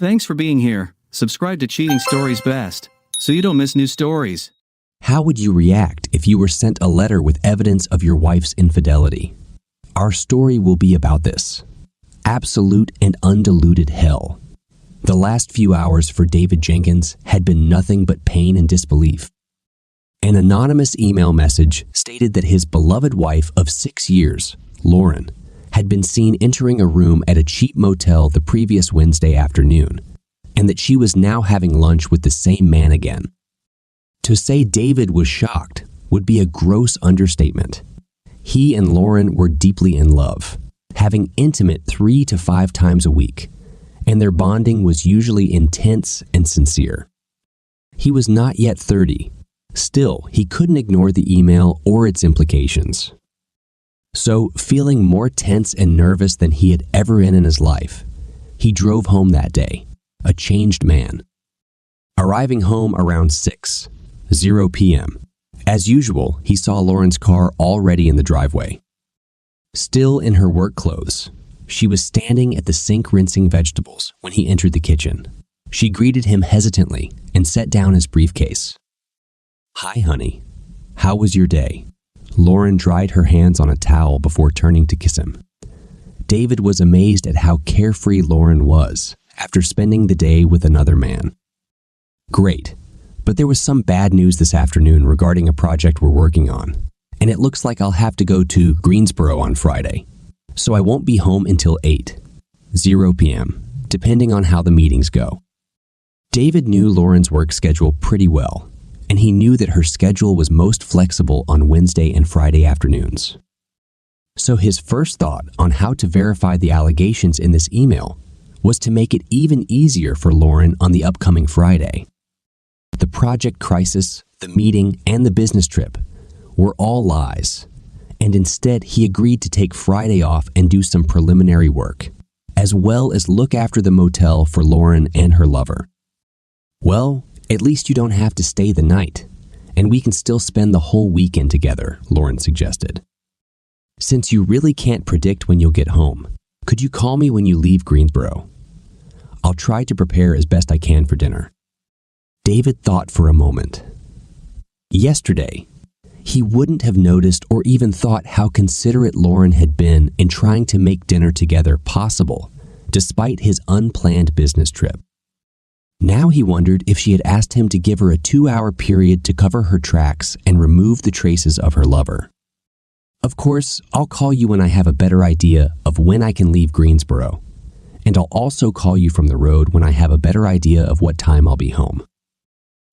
Thanks for being here. Subscribe to Cheating Stories Best so you don't miss new stories. How would you react if you were sent a letter with evidence of your wife's infidelity? Our story will be about this. Absolute and undiluted hell. The last few hours for David Jenkins had been nothing but pain and disbelief. An anonymous email message stated that his beloved wife of 6 years, Lauren, had been seen entering a room at a cheap motel the previous Wednesday afternoon, and that she was now having lunch with the same man again. To say David was shocked would be a gross understatement. He and Lauren were deeply in love, having intimate 3 to 5 times a week, and their bonding was usually intense and sincere. He was not yet 30. Still, he couldn't ignore the email or its implications. So, feeling more tense and nervous than he had ever been in his life, he drove home that day, a changed man. Arriving home around 6:00 p.m. As usual, he saw Lauren's car already in the driveway. Still in her work clothes, she was standing at the sink rinsing vegetables when he entered the kitchen. She greeted him hesitantly and set down his briefcase. "Hi, honey. How was your day?" Lauren dried her hands on a towel before turning to kiss him. David was amazed at how carefree Lauren was after spending the day with another man. "Great, but there was some bad news this afternoon regarding a project we're working on, and it looks like I'll have to go to Greensboro on Friday, so I won't be home until 8:00 p.m., depending on how the meetings go." David knew Lauren's work schedule pretty well, and he knew that her schedule was most flexible on Wednesday and Friday afternoons. So his first thought on how to verify the allegations in this email was to make it even easier for Lauren on the upcoming Friday. The project crisis, the meeting, and the business trip were all lies, and instead he agreed to take Friday off and do some preliminary work, as well as look after the motel for Lauren and her lover. "Well, at least you don't have to stay the night, and we can still spend the whole weekend together," Lauren suggested. "Since you really can't predict when you'll get home, could you call me when you leave Greensboro? I'll try to prepare as best I can for dinner." David thought for a moment. Yesterday, he wouldn't have noticed or even thought how considerate Lauren had been in trying to make dinner together possible, despite his unplanned business trip. Now he wondered if she had asked him to give her a 2-hour period to cover her tracks and remove the traces of her lover. "Of course, I'll call you when I have a better idea of when I can leave Greensboro, and I'll also call you from the road when I have a better idea of what time I'll be home."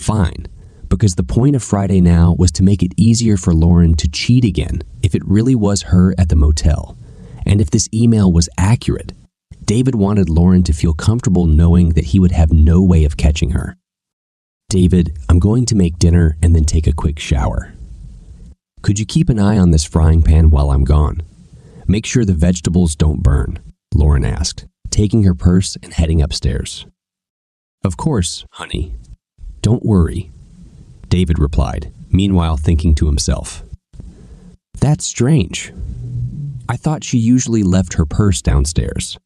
Fine, because the point of Friday now was to make it easier for Lauren to cheat again if it really was her at the motel, and if this email was accurate. David wanted Lauren to feel comfortable knowing that he would have no way of catching her. "David, I'm going to make dinner and then take a quick shower. Could you keep an eye on this frying pan while I'm gone? Make sure the vegetables don't burn," Lauren asked, taking her purse and heading upstairs. "Of course, honey. Don't worry," David replied, meanwhile thinking to himself, "That's strange. I thought she usually left her purse downstairs."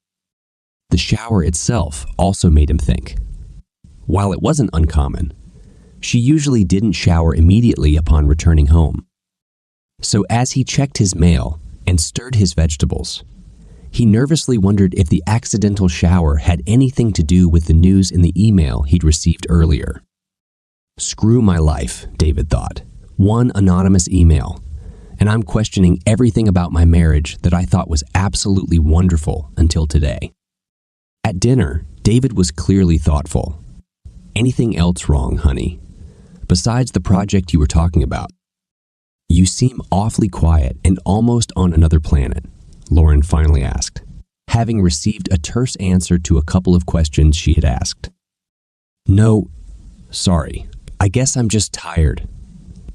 The shower itself also made him think. While it wasn't uncommon, she usually didn't shower immediately upon returning home. So as he checked his mail and stirred his vegetables, he nervously wondered if the accidental shower had anything to do with the news in the email he'd received earlier. Screw my life, David thought. One anonymous email, and I'm questioning everything about my marriage that I thought was absolutely wonderful until today. At dinner, David was clearly thoughtful. "Anything else wrong, honey? Besides the project you were talking about?" "You seem awfully quiet and almost on another planet," Lauren finally asked, having received a terse answer to a couple of questions she had asked. "No, sorry. I guess I'm just tired,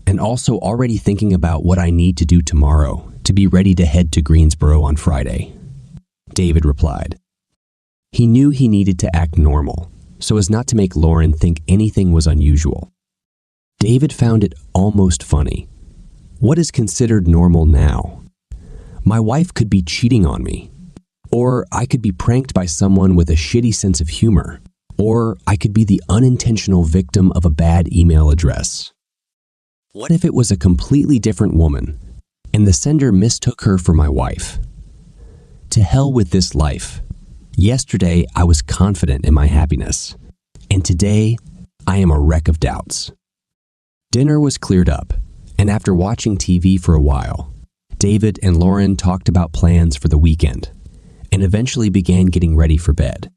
and also already thinking about what I need to do tomorrow to be ready to head to Greensboro on Friday," David replied. He knew he needed to act normal, so as not to make Lauren think anything was unusual. David found it almost funny. What is considered normal now? My wife could be cheating on me, or I could be pranked by someone with a shitty sense of humor, Or I could be the unintentional victim of a bad email address. What if it was a completely different woman, and the sender mistook her for my wife? To hell with this life. Yesterday, I was confident in my happiness, and today, I am a wreck of doubts. Dinner was cleared up, and after watching TV for a while, David and Lauren talked about plans for the weekend, and eventually began getting ready for bed.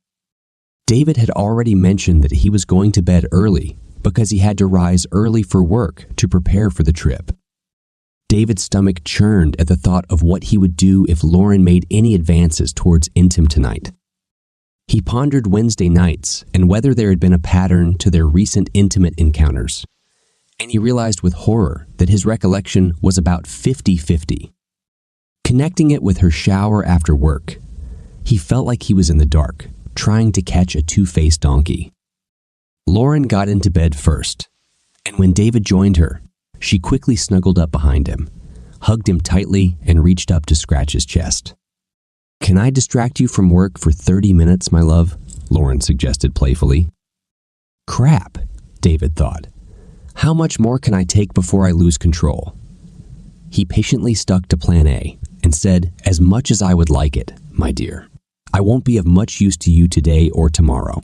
David had already mentioned that he was going to bed early because he had to rise early for work to prepare for the trip. David's stomach churned at the thought of what he would do if Lauren made any advances towards intim tonight. He pondered Wednesday nights and whether there had been a pattern to their recent intimate encounters, and he realized with horror that his recollection was about 50-50. Connecting it with her shower after work, he felt like he was in the dark, trying to catch a two-faced donkey. Lauren got into bed first, and when David joined her, she quickly snuggled up behind him, hugged him tightly, and reached up to scratch his chest. "Can I distract you from work for 30 minutes, my love?" Lauren suggested playfully. Crap, David thought. How much more can I take before I lose control? He patiently stuck to plan A and said, "As much as I would like it, my dear. I won't be of much use to you today or tomorrow.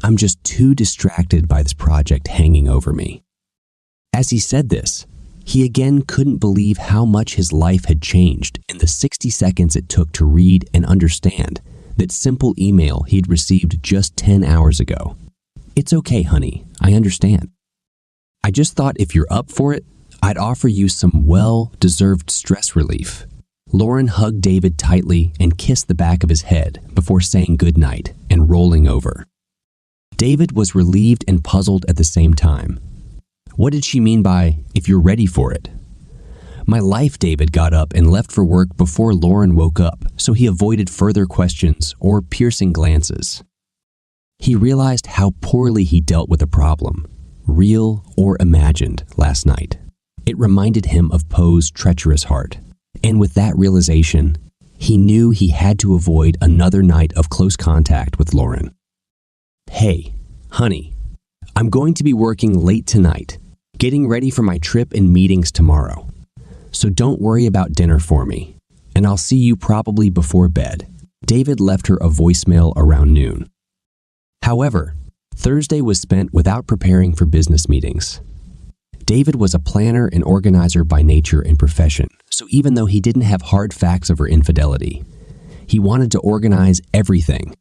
I'm just too distracted by this project hanging over me." As he said this, he again couldn't believe how much his life had changed in the 60 seconds it took to read and understand that simple email he'd received just 10 hours ago. "It's okay, honey. I understand. I just thought if you're up for it, I'd offer you some well-deserved stress relief." Lauren hugged David tightly and kissed the back of his head before saying goodnight and rolling over. David was relieved and puzzled at the same time. What did she mean by, "if you're ready for it"? My life, David got up and left for work before Lauren woke up, so he avoided further questions or piercing glances. He realized how poorly he dealt with a problem, real or imagined, last night. It reminded him of Poe's treacherous heart. And with that realization, he knew he had to avoid another night of close contact with Lauren. "Hey, honey, I'm going to be working late tonight, getting ready for my trip and meetings tomorrow. So don't worry about dinner for me, and I'll see you probably before bed." David left her a voicemail around noon. However, Thursday was spent without preparing for business meetings. David was a planner and organizer by nature and profession, so even though he didn't have hard facts of her infidelity, he wanted to organize everything.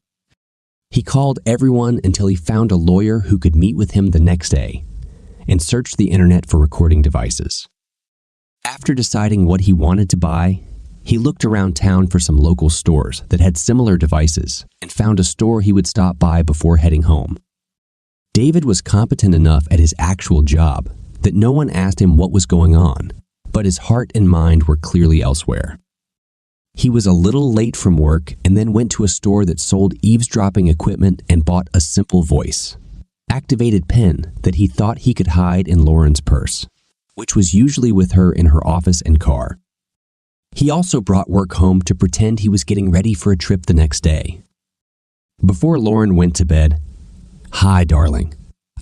He called everyone until he found a lawyer who could meet with him the next day, and searched the internet for recording devices. After deciding what he wanted to buy, he looked around town for some local stores that had similar devices and found a store he would stop by before heading home. David was competent enough at his actual job that no one asked him what was going on, but his heart and mind were clearly elsewhere. He was a little late from work and then went to a store that sold eavesdropping equipment and bought a simple voice-activated pen that he thought he could hide in Lauren's purse, which was usually with her in her office and car. He also brought work home to pretend he was getting ready for a trip the next day. Before Lauren went to bed, "Hi, darling.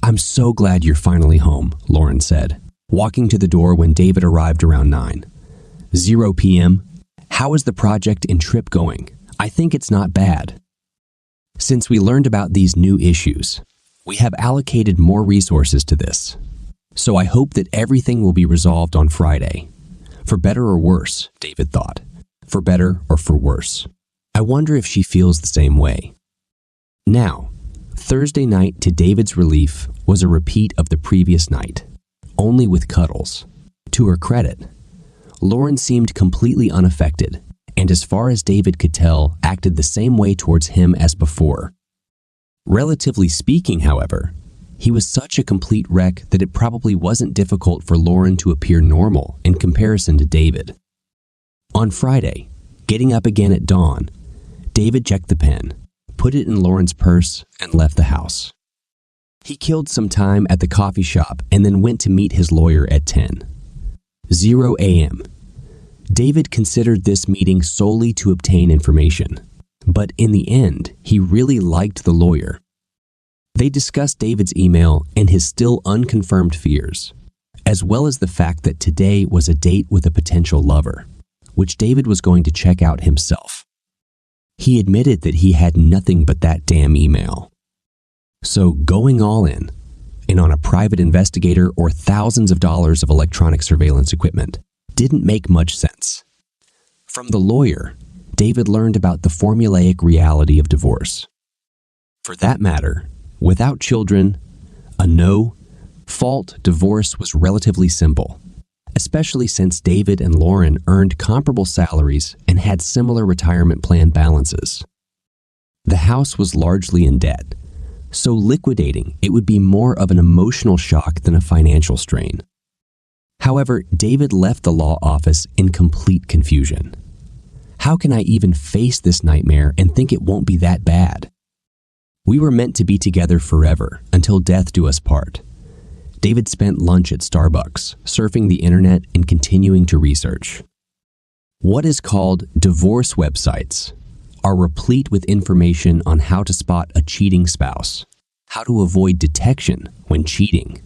I'm so glad you're finally home," Lauren said, walking to the door when David arrived around 9:00 p.m. "How is the project and trip going? I think it's not bad. Since we learned about these new issues, we have allocated more resources to this. So I hope that everything will be resolved on Friday. For better or worse," David thought. For better or for worse. I wonder if she feels the same way. Now, Thursday night, to David's relief, was a repeat of the previous night, only with cuddles. To her credit, Lauren seemed completely unaffected, and as far as David could tell, acted the same way towards him as before. Relatively speaking, however, he was such a complete wreck that it probably wasn't difficult for Lauren to appear normal in comparison to David. On Friday, getting up again at dawn, David checked the pen, put it in Lauren's purse, and left the house. He killed some time at the coffee shop and then went to meet his lawyer at 10:00 a.m. David considered this meeting solely to obtain information, but in the end, he really liked the lawyer. They discussed David's email and his still unconfirmed fears, as well as the fact that today was a date with a potential lover, which David was going to check out himself. He admitted that he had nothing but that damn email. So going all in, and on a private investigator or thousands of dollars of electronic surveillance equipment, didn't make much sense. From the lawyer, David learned about the formulaic reality of divorce. For that matter, without children, a no-fault divorce was relatively simple, especially since David and Lauren earned comparable salaries and had similar retirement plan balances. The house was largely in debt, so liquidating it would be more of an emotional shock than a financial strain. However, David left the law office in complete confusion. How can I even face this nightmare and think it won't be that bad? We were meant to be together forever, until death do us part. David spent lunch at Starbucks, surfing the internet and continuing to research. What is called divorce websites are replete with information on how to spot a cheating spouse, how to avoid detection when cheating,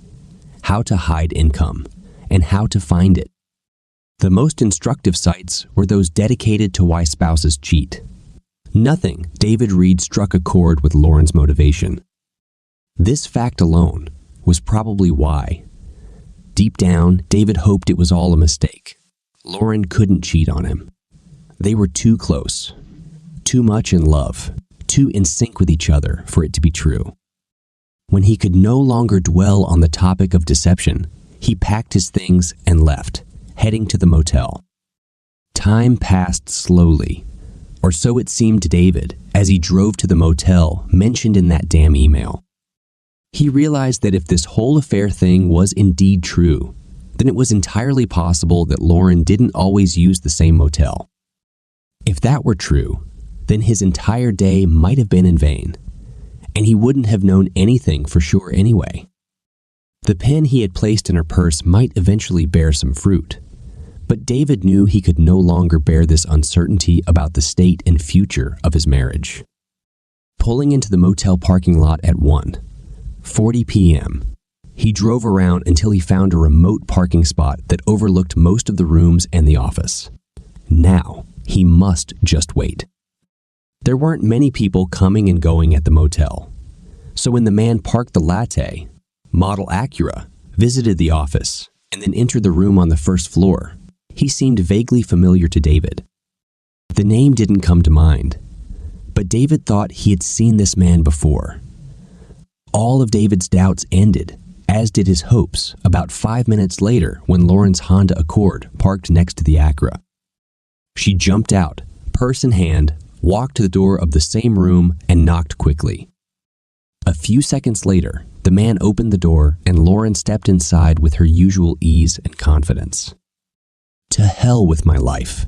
how to hide income, and how to find it. The most instructive sites were those dedicated to why spouses cheat. Nothing, David Reed, struck a chord with Lauren's motivation. This fact alone was probably why. Deep down, David hoped it was all a mistake. Lauren couldn't cheat on him. They were too close, too much in love, too in sync with each other for it to be true. When he could no longer dwell on the topic of deception, he packed his things and left, heading to the motel. Time passed slowly, or so it seemed to David as he drove to the motel mentioned in that damn email. He realized that if this whole affair thing was indeed true, then it was entirely possible that Lauren didn't always use the same motel. If that were true, then his entire day might have been in vain, and he wouldn't have known anything for sure anyway. The pen he had placed in her purse might eventually bear some fruit, but David knew he could no longer bear this uncertainty about the state and future of his marriage. Pulling into the motel parking lot at 1:40 p.m., he drove around until he found a remote parking spot that overlooked most of the rooms and the office. Now, he must just wait. There weren't many people coming and going at the motel, so when the man parked the latte, model Acura, visited the office, and then entered the room on the first floor, he seemed vaguely familiar to David. The name didn't come to mind, but David thought he had seen this man before. All of David's doubts ended, as did his hopes, about 5 minutes later when Lauren's Honda Accord parked next to the Acura. She jumped out, purse in hand, walked to the door of the same room, and knocked quickly. A few seconds later, the man opened the door and Lauren stepped inside with her usual ease and confidence. To hell with my life.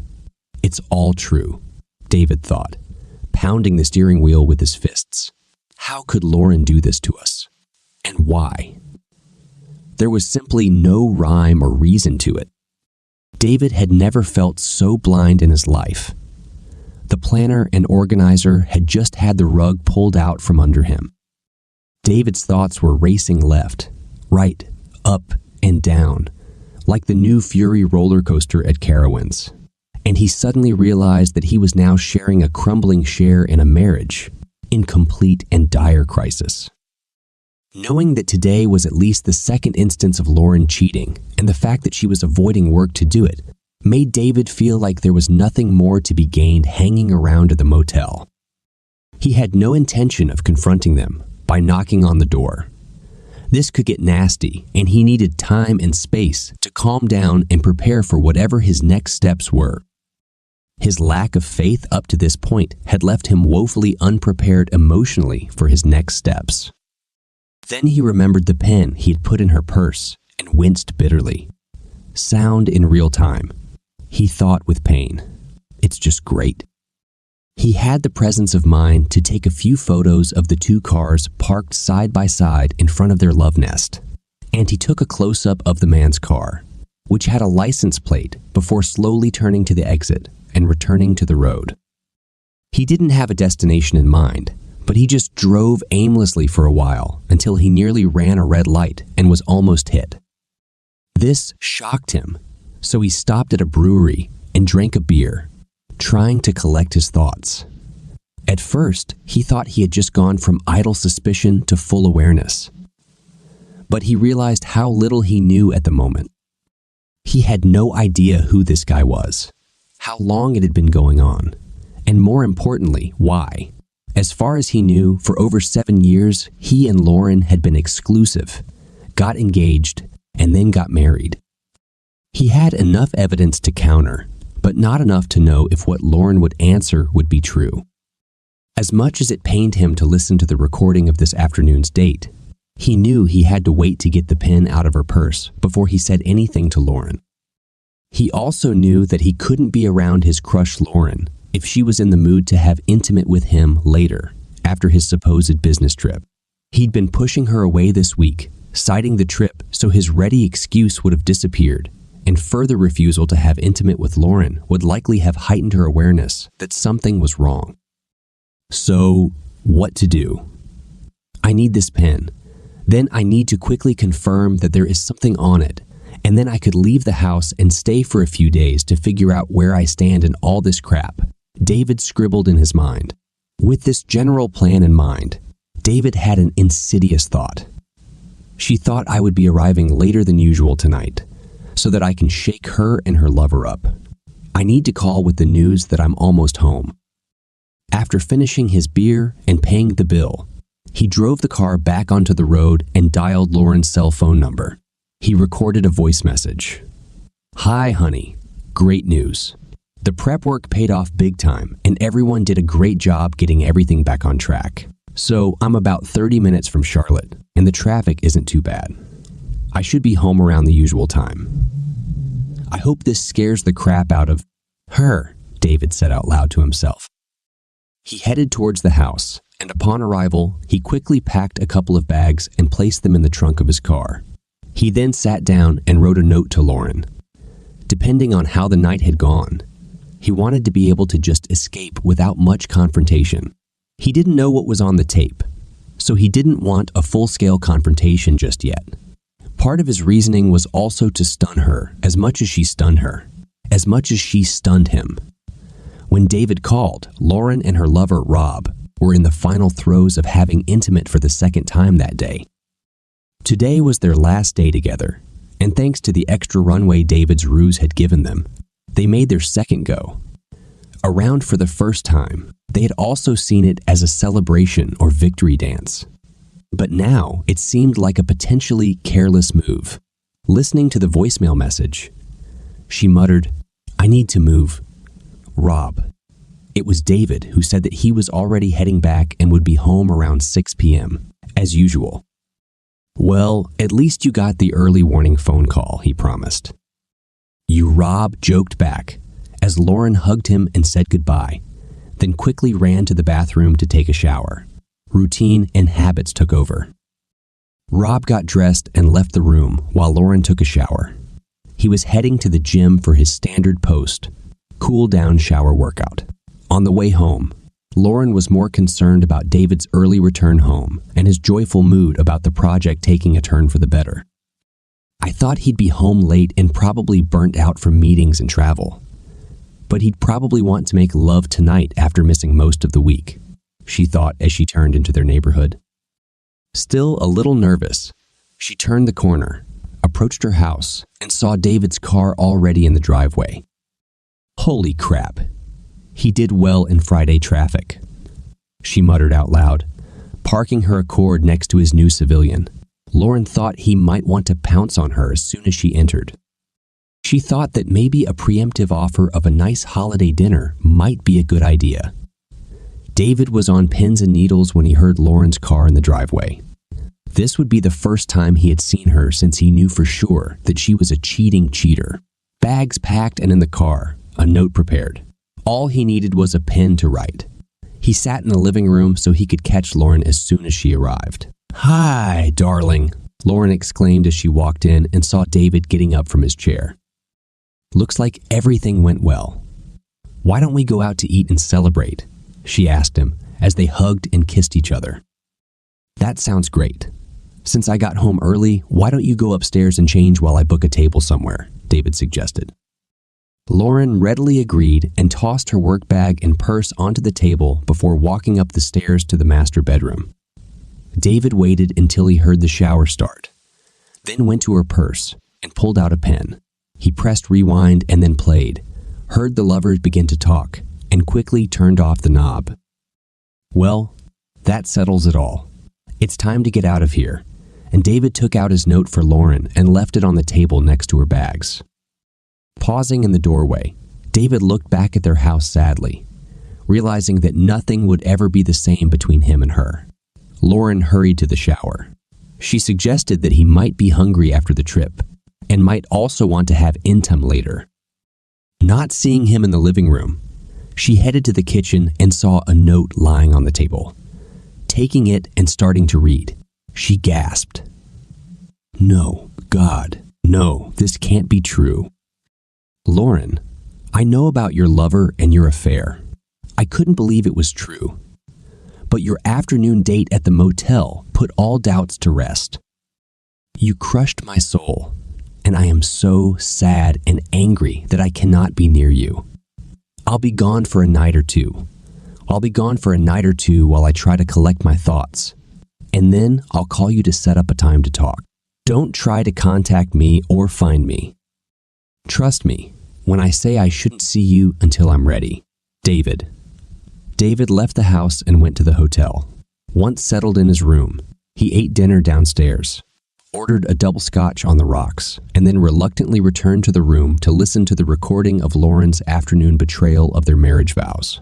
It's all true, David thought, pounding the steering wheel with his fists. How could Lauren do this to us? And why? There was simply no rhyme or reason to it. David had never felt so blind in his life. The planner and organizer had just had the rug pulled out from under him. David's thoughts were racing left, right, up, and down, like the new Fury roller coaster at Carowinds. And he suddenly realized that he was now sharing a crumbling share in a marriage in complete and dire crisis. Knowing that today was at least the second instance of Lauren cheating, and the fact that she was avoiding work to do it, made David feel like there was nothing more to be gained hanging around at the motel. He had no intention of confronting them by knocking on the door. This could get nasty, and he needed time and space to calm down and prepare for whatever his next steps were. His lack of faith up to this point had left him woefully unprepared emotionally for his next steps. Then he remembered the pen he had put in her purse and winced bitterly. Sound in real time. He thought with pain. It's just great. He had the presence of mind to take a few photos of the two cars parked side by side in front of their love nest, and he took a close-up of the man's car, which had a license plate, before slowly turning to the exit and returning to the road. He didn't have a destination in mind, but he just drove aimlessly for a while until he nearly ran a red light and was almost hit. This shocked him, so he stopped at a brewery and drank a beer, trying to collect his thoughts. At first, he thought he had just gone from idle suspicion to full awareness. But he realized how little he knew at the moment. He had no idea who this guy was, how long it had been going on, and more importantly, why. As far as he knew, for over 7 years, he and Lauren had been exclusive, got engaged, and then got married. He had enough evidence to counter, but not enough to know if what Lauren would answer would be true. As much as it pained him to listen to the recording of this afternoon's date, he knew he had to wait to get the pen out of her purse before he said anything to Lauren. He also knew that he couldn't be around his crush Lauren if she was in the mood to have intimate with him later, after his supposed business trip. He'd been pushing her away this week, citing the trip so his ready excuse would have disappeared, and further refusal to have intimate with Lauren would likely have heightened her awareness that something was wrong. So, what to do? I need this pen. Then I need to quickly confirm that there is something on it, and then I could leave the house and stay for a few days to figure out where I stand in all this crap, David scribbled in his mind. With this general plan in mind, David had an insidious thought. She thought I would be arriving later than usual tonight, so that I can shake her and her lover up. I need to call with the news that I'm almost home. After finishing his beer and paying the bill, he drove the car back onto the road and dialed Lauren's cell phone number. He recorded a voice message. "Hi, honey. Great news. The prep work paid off big time, and everyone did a great job getting everything back on track. So I'm about 30 minutes from Charlotte, and the traffic isn't too bad. I should be home around the usual time. I hope this scares the crap out of her," David said out loud to himself. He headed towards the house, and upon arrival, he quickly packed a couple of bags and placed them in the trunk of his car. He then sat down and wrote a note to Lauren. Depending on how the night had gone, he wanted to be able to just escape without much confrontation. He didn't know what was on the tape, so he didn't want a full-scale confrontation just yet. Part of his reasoning was also to stun her as much as she stunned her, as much as she stunned him. When David called, Lauren and her lover, Rob, were in the final throes of having intimate for the second time that day. Today was their last day together, and thanks to the extra runway David's ruse had given them, they made their second go. Around for the first time, they had also seen it as a celebration or victory dance. But now it seemed like a potentially careless move. Listening to the voicemail message, she muttered, "I need to move. Rob." It was David who said that he was already heading back and would be home around 6 p.m., as usual. "Well, at least you got the early warning phone call," he promised. "You," Rob joked back, as Lauren hugged him and said goodbye, then quickly ran to the bathroom to take a shower. Routine and habits took over. Rob got dressed and left the room while Lauren took a shower. He was heading to the gym for his standard post, cool-down shower workout. On the way home, Lauren was more concerned about David's early return home and his joyful mood about the project taking a turn for the better. "I thought he'd be home late and probably burnt out from meetings and travel. But he'd probably want to make love tonight after missing most of the week," she thought as she turned into their neighborhood. Still a little nervous, she turned the corner, approached her house, and saw David's car already in the driveway. Holy crap. He did well in Friday traffic, she muttered out loud, parking her Accord next to his new civilian. Lauren thought he might want to pounce on her as soon as she entered. She thought that maybe a preemptive offer of a nice holiday dinner might be a good idea. David was on pins and needles when he heard Lauren's car in the driveway. This would be the first time he had seen her since he knew for sure that she was a cheating cheater. Bags packed and in the car, a note prepared. All he needed was a pen to write. He sat in the living room so he could catch Lauren as soon as she arrived. "Hi, darling," Lauren exclaimed as she walked in and saw David getting up from his chair. "Looks like everything went well. Why don't we go out to eat and celebrate?" she asked him as they hugged and kissed each other. "That sounds great. Since I got home early, why don't you go upstairs and change while I book a table somewhere?" David suggested. Lauren readily agreed and tossed her work bag and purse onto the table before walking up the stairs to the master bedroom. David waited until he heard the shower start, then went to her purse and pulled out a pen. He pressed rewind and then played, heard the lovers begin to talk, and quickly turned off the knob. "Well, that settles it all. It's time to get out of here," and David took out his note for Lauren and left it on the table next to her bags. Pausing in the doorway, David looked back at their house sadly, realizing that nothing would ever be the same between him and her. Lauren hurried to the shower. She suggested that he might be hungry after the trip and might also want to have intim later. Not seeing him in the living room, she headed to the kitchen and saw a note lying on the table. Taking it and starting to read, she gasped. "No, God, no, this can't be true. Lauren, I know about your lover and your affair. I couldn't believe it was true. But your afternoon date at the motel put all doubts to rest. You crushed my soul, and I am so sad and angry that I cannot be near you. I'll be gone for a night or two. I'll be gone for a night or two while I try to collect my thoughts. And then I'll call you to set up a time to talk. Don't try to contact me or find me. Trust me when I say I shouldn't see you until I'm ready. David." David left the house and went to the hotel. Once settled in his room, he ate dinner downstairs, ordered a double scotch on the rocks, and then reluctantly returned to the room to listen to the recording of Lauren's afternoon betrayal of their marriage vows.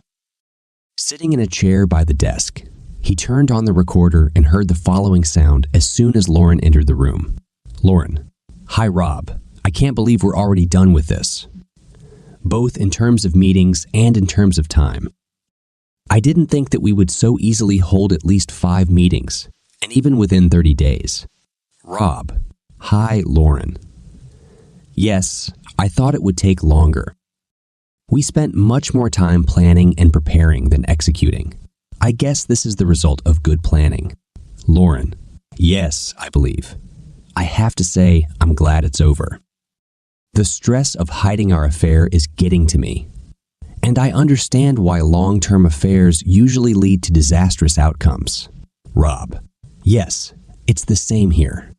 Sitting in a chair by the desk, he turned on the recorder and heard the following sound as soon as Lauren entered the room. "Lauren, hi Rob, I can't believe we're already done with this. Both in terms of meetings and in terms of time. I didn't think that we would so easily hold at least 5 meetings, and even within 30 days. Rob, hi Lauren. Yes, I thought it would take longer. We spent much more time planning and preparing than executing. I guess this is the result of good planning. Lauren, yes, I believe. I have to say, I'm glad it's over. The stress of hiding our affair is getting to me. And I understand why long-term affairs usually lead to disastrous outcomes. Rob, yes, it's the same here.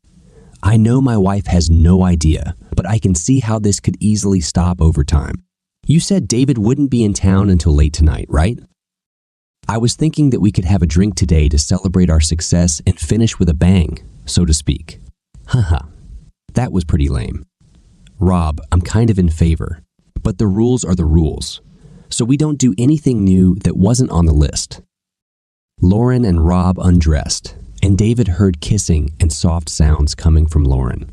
I know my wife has no idea, but I can see how this could easily stop over time. You said David wouldn't be in town until late tonight, right? I was thinking that we could have a drink today to celebrate our success and finish with a bang, so to speak. Haha, that was pretty lame. Rob, I'm kind of in favor, but the rules are the rules, so we don't do anything new that wasn't on the list. Lauren and Rob undressed, and David heard kissing and soft sounds coming from Lauren.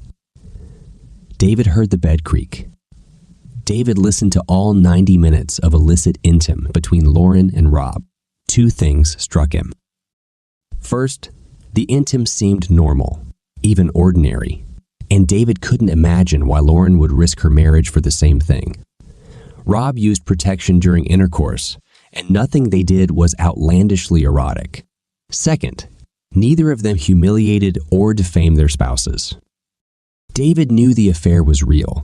David heard the bed creak. David listened to all 90 minutes of illicit intim between Lauren and Rob. 2 things struck him. First, the intim seemed normal, even ordinary, and David couldn't imagine why Lauren would risk her marriage for the same thing. Rob used protection during intercourse, and nothing they did was outlandishly erotic. Second, neither of them humiliated or defamed their spouses. David knew the affair was real.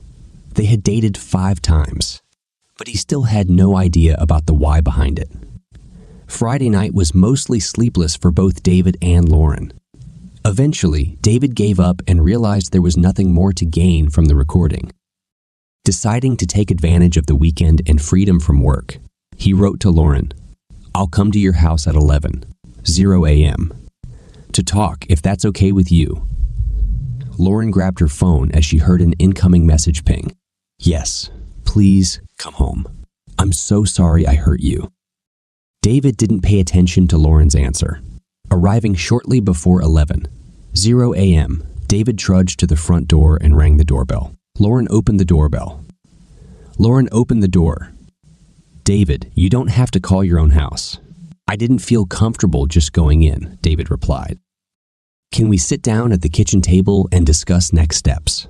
They had dated 5 times, but he still had no idea about the why behind it. Friday night was mostly sleepless for both David and Lauren. Eventually, David gave up and realized there was nothing more to gain from the recording. Deciding to take advantage of the weekend and freedom from work, he wrote to Lauren, "I'll come to your house at 11:00 a.m. to talk if that's okay with you." Lauren grabbed her phone as she heard an incoming message ping. "Yes, please come home. I'm so sorry I hurt you." David didn't pay attention to Lauren's answer. Arriving shortly before 11:00 a.m., David trudged to the front door and rang the doorbell. Lauren opened the doorbell. Lauren opened the door. "David, you don't have to call your own house. I didn't feel comfortable just going in," David replied. "Can we sit down at the kitchen table and discuss next steps?"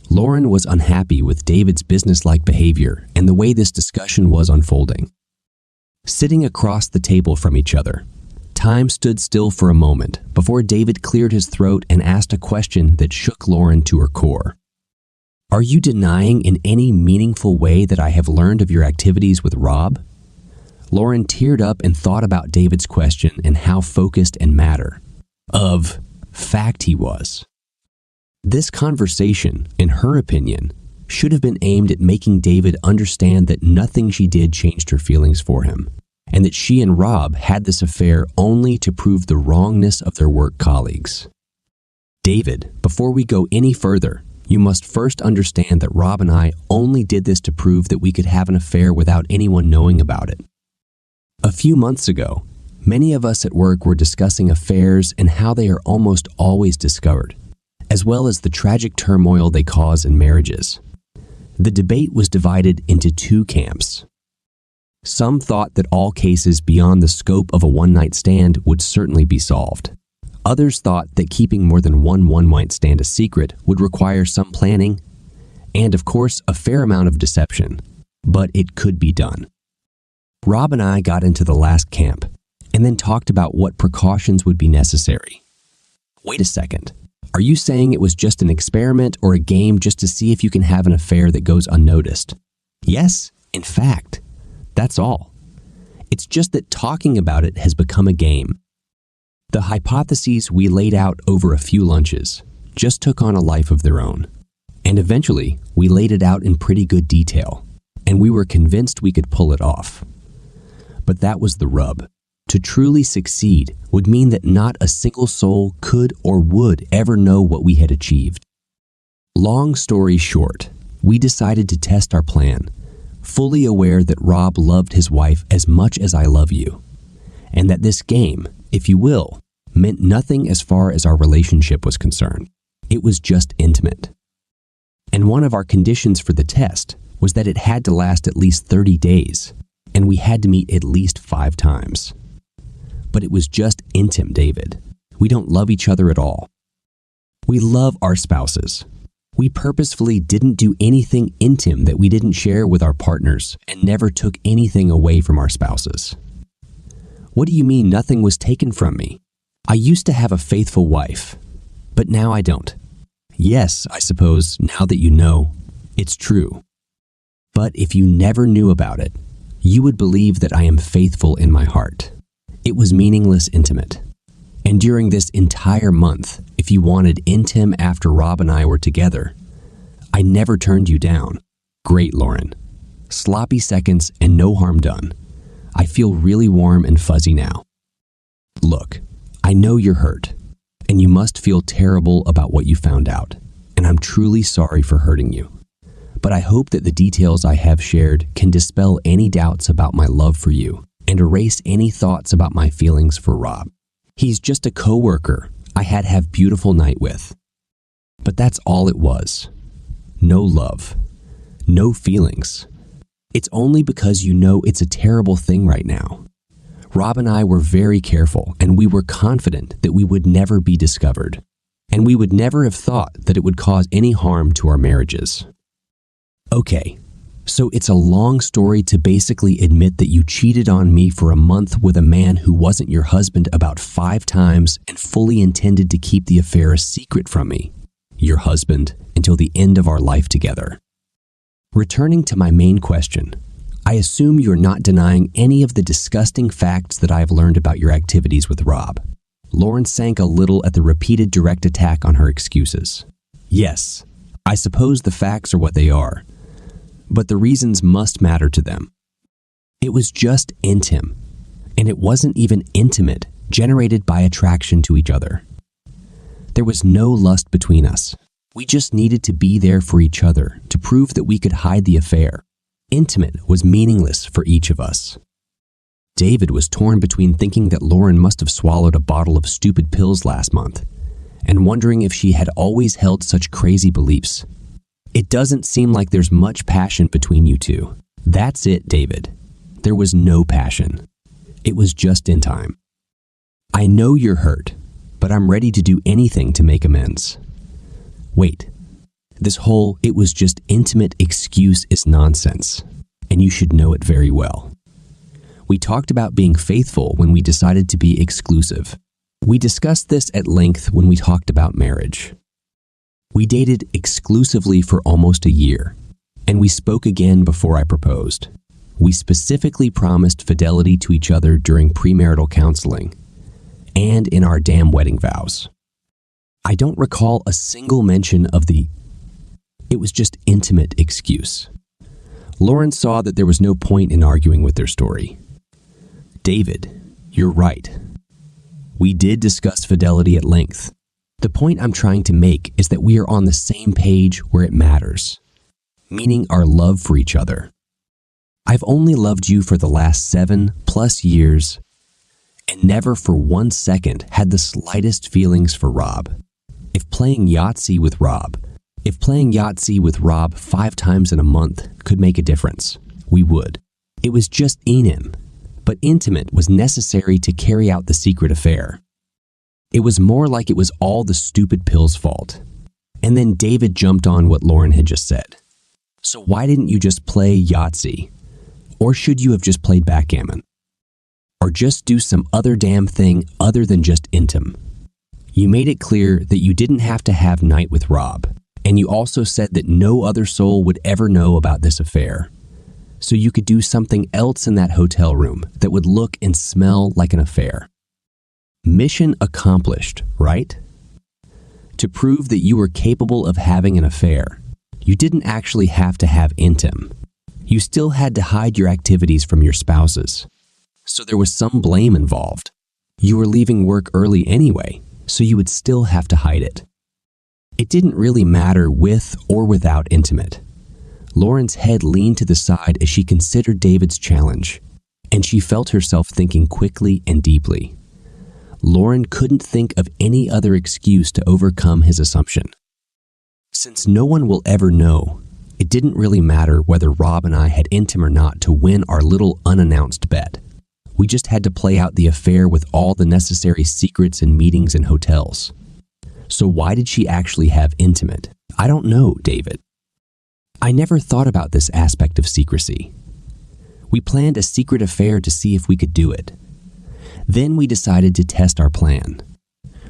Lauren was unhappy with David's businesslike behavior and the way this discussion was unfolding. Sitting across the table from each other, time stood still for a moment before David cleared his throat and asked a question that shook Lauren to her core. Are you denying in any meaningful way that I have learned of your activities with Rob? Lauren teared up and thought about David's question and how focused and matter-of fact he was. This conversation, in her opinion, should have been aimed at making David understand that nothing she did changed her feelings for him, and that she and Rob had this affair only to prove the wrongness of their work colleagues. David, before we go any further, you must first understand that Rob and I only did this to prove that we could have an affair without anyone knowing about it. A few months ago, many of us at work were discussing affairs and how they are almost always discovered, as well as the tragic turmoil they cause in marriages. The debate was divided into two camps. Some thought that all cases beyond the scope of a one-night stand would certainly be solved. Others thought that keeping more than one one-night stand a secret would require some planning and, of course, a fair amount of deception, but it could be done. Rob and I got into the last camp and then talked about what precautions would be necessary. Wait a second. Are you saying it was just an experiment or a game just to see if you can have an affair that goes unnoticed? Yes, in fact, that's all. It's just that talking about it has become a game. The hypotheses we laid out over a few lunches just took on a life of their own. And eventually, we laid it out in pretty good detail, and we were convinced we could pull it off. But that was the rub. To truly succeed would mean that not a single soul could or would ever know what we had achieved. Long story short, we decided to test our plan, fully aware that Rob loved his wife as much as I love you, and that this game, if you will, meant nothing as far as our relationship was concerned. It was just intimate. And one of our conditions for the test was that it had to last at least 30 days, and we had to meet at least 5 times. But it was just intimate, David. We don't love each other at all. We love our spouses. We purposefully didn't do anything intimate that we didn't share with our partners and never took anything away from our spouses. What do you mean nothing was taken from me? I used to have a faithful wife, but now I don't. Yes, I suppose, now that you know, it's true. But if you never knew about it, you would believe that I am faithful in my heart. It was meaningless intimate. And during this entire month, if you wanted intimate after Rob and I were together, I never turned you down. Great, Lauren. Sloppy seconds and no harm done. I feel really warm and fuzzy now. Look, I know you're hurt, and you must feel terrible about what you found out, and I'm truly sorry for hurting you. But I hope that the details I have shared can dispel any doubts about my love for you and erase any thoughts about my feelings for Rob. He's just a coworker I had to have beautiful night with. But that's all it was. No love. No feelings. It's only because you know it's a terrible thing right now. Rob and I were very careful, and we were confident that we would never be discovered, and we would never have thought that it would cause any harm to our marriages. Okay, so it's a long story to basically admit that you cheated on me for a month with a man who wasn't your husband about 5 times and fully intended to keep the affair a secret from me, your husband, until the end of our life together. Returning to my main question, I assume you're not denying any of the disgusting facts that I've learned about your activities with Rob. Lauren sank a little at the repeated direct attack on her excuses. Yes, I suppose the facts are what they are, but the reasons must matter to them. It was just intimate, and it wasn't even intimate, generated by attraction to each other. There was no lust between us. We just needed to be there for each other to prove that we could hide the affair. Intimate was meaningless for each of us. David was torn between thinking that Lauren must have swallowed a bottle of stupid pills last month and wondering if she had always held such crazy beliefs. It doesn't seem like there's much passion between you two. That's it, David. There was no passion. It was just in time. I know you're hurt, but I'm ready to do anything to make amends. Wait. This whole "it was just intimate" excuse is nonsense, and you should know it very well. We talked about being faithful when we decided to be exclusive. We discussed this at length when we talked about marriage. We dated exclusively for almost a year, and we spoke again before I proposed. We specifically promised fidelity to each other during premarital counseling and in our damn wedding vows. I don't recall a single mention of it was just intimate excuse. Lauren saw that there was no point in arguing with their story. David, you're right. We did discuss fidelity at length. The point I'm trying to make is that we are on the same page where it matters, meaning our love for each other. I've only loved you for the last 7+ years and never for 1 second had the slightest feelings for Rob. If playing Yahtzee with Rob 5 times in a month could make a difference, we would. It was just Enim, but intimate was necessary to carry out the secret affair. It was more like it was all the stupid pill's fault. And then David jumped on what Lauren had just said. So why didn't you just play Yahtzee? Or should you have just played backgammon? Or just do some other damn thing other than just intim? You made it clear that you didn't have to have night with Rob, and you also said that no other soul would ever know about this affair. So you could do something else in that hotel room that would look and smell like an affair. Mission accomplished, right? To prove that you were capable of having an affair, you didn't actually have to have intim. You still had to hide your activities from your spouses. So there was some blame involved. You were leaving work early anyway, so you would still have to hide it. It didn't really matter with or without intimate. Lauren's head leaned to the side as she considered David's challenge, and she felt herself thinking quickly and deeply. Lauren couldn't think of any other excuse to overcome his assumption. Since no one will ever know, it didn't really matter whether Rob and I had intim or not to win our little unannounced bet. We just had to play out the affair with all the necessary secrets and meetings in hotels. So why did she actually have intimate? I don't know, David. I never thought about this aspect of secrecy. We planned a secret affair to see if we could do it. Then we decided to test our plan.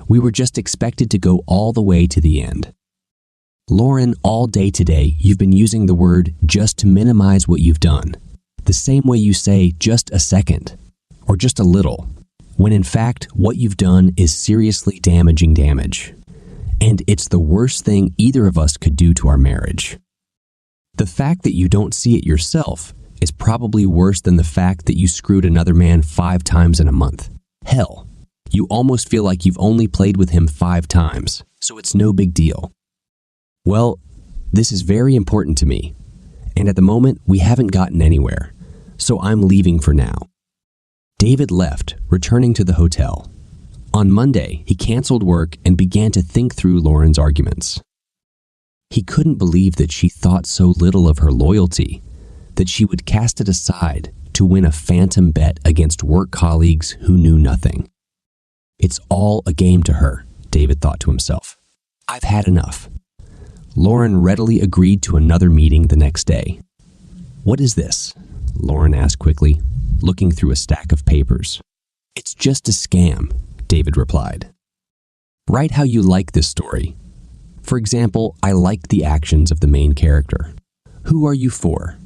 We were just expected to go all the way to the end. Lauren, all day today, you've been using the word just to minimize what you've done. The same way you say just a second, or just a little, when in fact what you've done is seriously damaging damage. And it's the worst thing either of us could do to our marriage. The fact that you don't see it yourself is probably worse than the fact that you screwed another man 5 times in a month. Hell, you almost feel like you've only played with him 5 times, so it's no big deal. Well, this is very important to me, and at the moment we haven't gotten anywhere, so I'm leaving for now. David left, returning to the hotel. On Monday, he canceled work and began to think through Lauren's arguments. He couldn't believe that she thought so little of her loyalty, that she would cast it aside to win a phantom bet against work colleagues who knew nothing. It's all a game to her, David thought to himself. I've had enough. Lauren readily agreed to another meeting the next day. What is this? Lauren asked quickly, looking through a stack of papers. It's just a scam, David replied. Write how you like this story. For example, I liked the actions of the main character. Who are you for?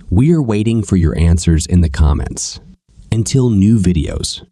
We are waiting for your answers in the comments. Until new videos.